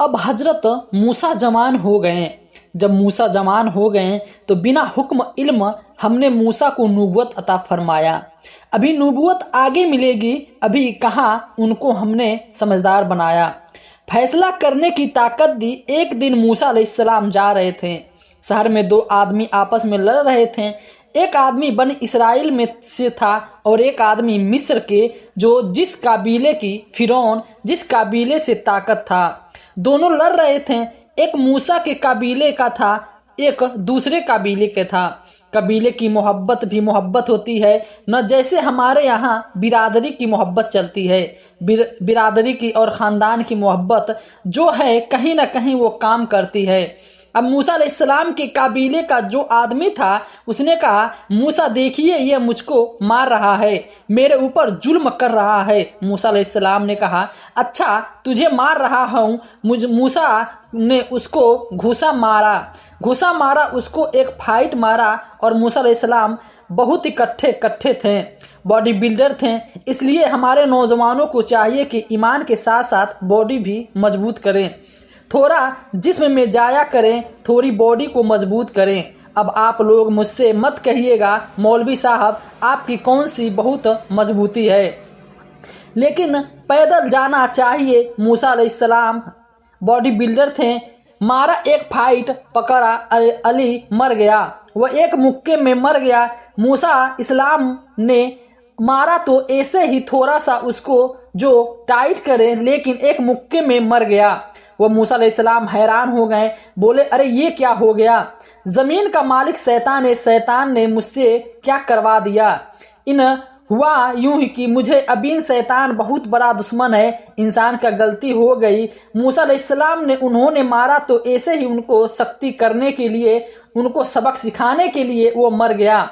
اب حضرت موسیٰ جوان ہو گئے۔ جب موسیٰ جوان ہو گئے تو بنا حکم علم ہم نے موسیٰ کو نبوت عطا فرمایا۔ ابھی نبوت آگے ملے گی، ابھی کہاں ان کو ہم نے سمجھدار بنایا، فیصلہ کرنے کی طاقت دی۔ ایک دن موسیٰ علیہ السلام جا رہے تھے، شہر میں دو آدمی آپس میں لڑ رہے تھے۔ ایک آدمی بنی اسرائیل میں سے تھا اور ایک آدمی مصر کے، جو جس قبیلے کی فرعون جس قبیلے سے طاقت تھا۔ دونوں لڑ رہے تھے، ایک موسیٰ کے قبیلے کا تھا، ایک دوسرے قبیلے کے تھا۔ قبیلے کی محبت بھی محبت ہوتی ہے، نہ جیسے ہمارے یہاں برادری کی محبت چلتی ہے۔ برادری کی اور خاندان کی محبت جو ہے کہیں نہ کہیں وہ کام کرتی ہے۔ اب موسیٰ علیہ السلام کے قبیلے کا جو آدمی تھا اس نے کہا، موسیٰ دیکھیے یہ مجھ کو مار رہا ہے، میرے اوپر ظلم کر رہا ہے۔ موسیٰ علیہ السلام نے کہا، اچھا تجھے مار رہا ہوں۔ موسیٰ نے اس کو گھوسا مارا، اس کو ایک فائٹ مارا۔ اور موسیٰ علیہ السلام بہت ہی کٹھے تھے، باڈی بلڈر تھے، اس لیے ہمارے نوجوانوں کو چاہیے کہ ایمان کے ساتھ ساتھ باڈی بھی مضبوط کریں، تھوڑا جسم میں جایا کریں، تھوڑی باڈی کو مضبوط کریں۔ اب آپ لوگ مجھ سے مت کہیے گا مولوی صاحب آپ کی کون سی بہت مضبوطی ہے، لیکن پیدل جانا چاہیے۔ موسیٰ علیہ السلام باڈی بلڈر تھے، مارا، ایک فائٹ پکڑا، علی مر گیا، وہ ایک مکے میں مر گیا۔ موسیٰ اسلام نے مارا تو ایسے ہی تھوڑا سا اس کو جو ٹائٹ کرے، لیکن ایک مکے میں مر گیا۔ وہ موسیٰ علیہ السلام حیران ہو گئے، بولے ارے یہ کیا ہو گیا؟ زمین کا مالک شیطان نے مجھ سے کیا کروا دیا؟ ہوا یوں ہی کہ مجھے ابین شیطان بہت بڑا دشمن ہے، انسان کا غلطی ہو گئی۔ موسیٰ علیہ السلام نے انہوں نے مارا تو ایسے ہی ان کو سختی کرنے کے لیے، ان کو سبق سکھانے کے لیے وہ مر گیا۔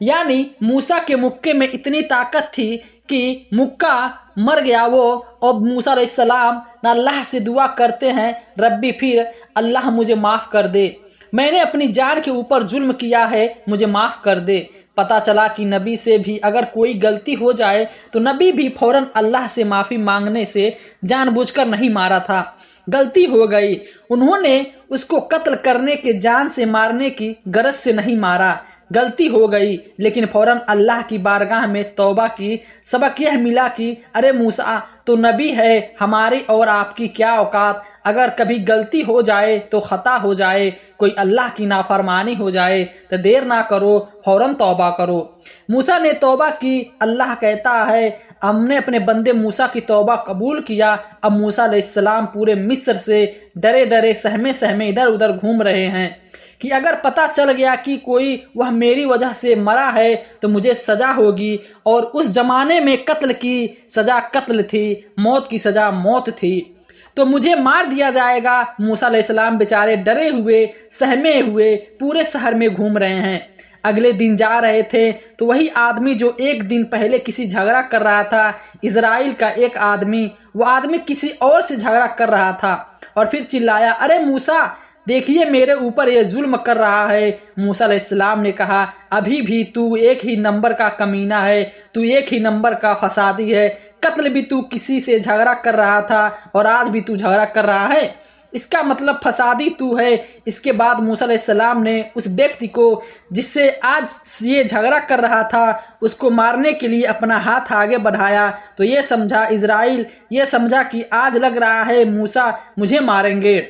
یعنی موسیٰ کے مکے میں اتنی طاقت تھی کہ مکہ مر گیا وہ۔ اور موسیٰ علیہ السلام نہ اللہ سے دعا کرتے ہیں، ربی پھر اللہ مجھے معاف کر دے، میں نے اپنی جان کے اوپر ظلم کیا ہے، مجھے معاف کر دے۔ پتہ چلا کہ نبی سے بھی اگر کوئی غلطی ہو جائے تو نبی بھی فوراً اللہ سے معافی مانگنے سے جان بوجھ کر نہیں مارا تھا، غلطی ہو گئی، انہوں نے اس کو قتل کرنے کے، جان سے مارنے کی غرض سے نہیں مارا، غلطی ہو گئی، لیکن فوراً اللہ کی بارگاہ میں توبہ کی۔ سبق یہ ملا کہ ارے موسیٰ تو نبی ہے، ہماری اور آپ کی کیا اوقات، اگر کبھی غلطی ہو جائے تو خطا ہو جائے، کوئی اللہ کی نافرمانی ہو جائے تو دیر نہ کرو، فوراً توبہ کرو۔ موسیٰ نے توبہ کی، اللہ کہتا ہے ہم نے اپنے بندے موسیٰ کی توبہ قبول کیا۔ اب موسیٰ علیہ السلام پورے مصر سے ڈرے سہمے ادھر ادھر گھوم رہے ہیں کہ اگر پتہ چل گیا کہ کوئی وہ میری وجہ سے مرا ہے تو مجھے سزا ہوگی، اور اس زمانے میں قتل کی سزا قتل تھی، موت کی سزا موت تھی، تو مجھے مار دیا جائے گا۔ موسیٰ علیہ السلام بیچارے ڈرے ہوئے سہمے ہوئے پورے شہر میں گھوم رہے ہیں۔ اگلے دن جا رہے تھے تو وہی آدمی جو ایک دن پہلے کسی جھگڑا کر رہا تھا، اسرائیل کا ایک آدمی، وہ آدمی کسی اور سے جھگڑا کر رہا تھا اور پھر چلایا، ارے موسیٰ دیکھیے میرے اوپر یہ ظلم کر رہا ہے۔ موسیٰ علیہ السلام نے کہا، ابھی بھی تو ایک ہی نمبر کا کمینہ ہے، تو ایک ہی نمبر کا فسادی ہے، قتل بھی تو کسی سے جھگڑا کر رہا تھا اور آج بھی تو جھگڑا کر رہا ہے، اس کا مطلب فسادی تو ہے۔ اس کے بعد موسیٰ علیہ السلام نے اس ویکتی کو جس سے آج یہ جھگڑا کر رہا تھا اس کو مارنے کے لیے اپنا ہاتھ آگے بڑھایا تو یہ سمجھا اسرائیل، یہ سمجھا کہ آج لگ رہا ہے موسیٰ مجھے ماریں گے۔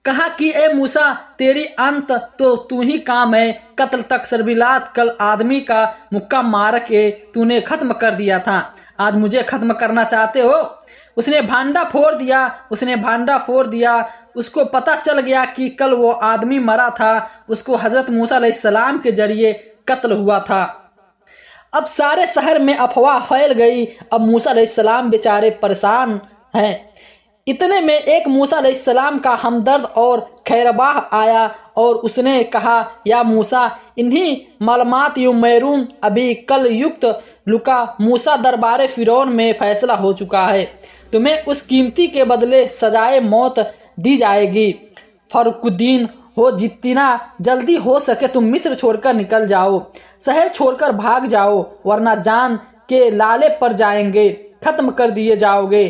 کہا کہ اے موسیٰ تیری انت تو ہی کام ہے، قتل تک سربلات کل آدمی کا مکہ مار کے تو نے ختم کر دیا تھا، آج مجھے ختم کرنا چاہتے ہو؟ اس نے بھانڈا پھوڑ دیا، اس کو پتہ چل گیا کہ کل وہ آدمی مرا تھا، اس کو حضرت موسیٰ علیہ السلام کے ذریعے قتل ہوا تھا۔ اب سارے شہر میں افواہ پھیل گئی، اب موسیٰ علیہ السلام بیچارے پریشان ہیں۔ اتنے میں ایک موسیٰ علیہ السلام کا ہمدرد اور خیرباہ آیا اور اس نے کہا، یا موسیٰ انہی معلومات یوں میرون ابھی کل یکت لکا موسیٰ دربار فرعون میں فیصلہ ہو چکا ہے، تمہیں اس قیمتی کے بدلے سزائے موت دی جائے گی، فرق الدین ہو، جتنا جلدی ہو سکے تم مصر چھوڑ کر نکل جاؤ، شہر چھوڑ کر بھاگ جاؤ، ورنہ جان کے لالے پر جائیں گے، ختم کر دیے جاؤ گے۔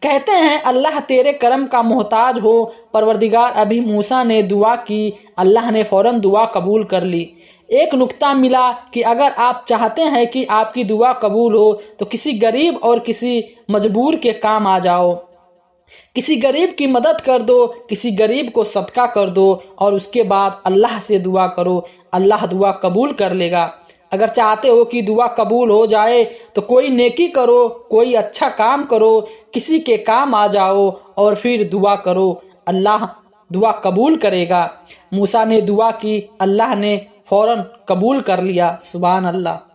کہتے ہیں اللہ تیرے کرم کا محتاج ہو پروردگار۔ ابھی موسیٰ نے دعا کی، اللہ نے فوراً دعا قبول کر لی۔ ایک نکتہ ملا کہ اگر آپ چاہتے ہیں کہ آپ کی دعا قبول ہو تو کسی غریب اور کسی مجبور کے کام آ جاؤ، کسی غریب کی مدد کر دو، کسی غریب کو صدقہ کر دو اور اس کے بعد اللہ سے دعا کرو، اللہ دعا قبول کر لے گا۔ اگر چاہتے ہو کہ دعا قبول ہو جائے تو کوئی نیکی کرو، کوئی اچھا کام کرو، کسی کے کام آ جاؤ اور پھر دعا کرو، اللہ دعا قبول کرے گا۔ موسیٰ نے دعا کی، اللہ نے فوراً قبول کر لیا۔ سبحان اللہ۔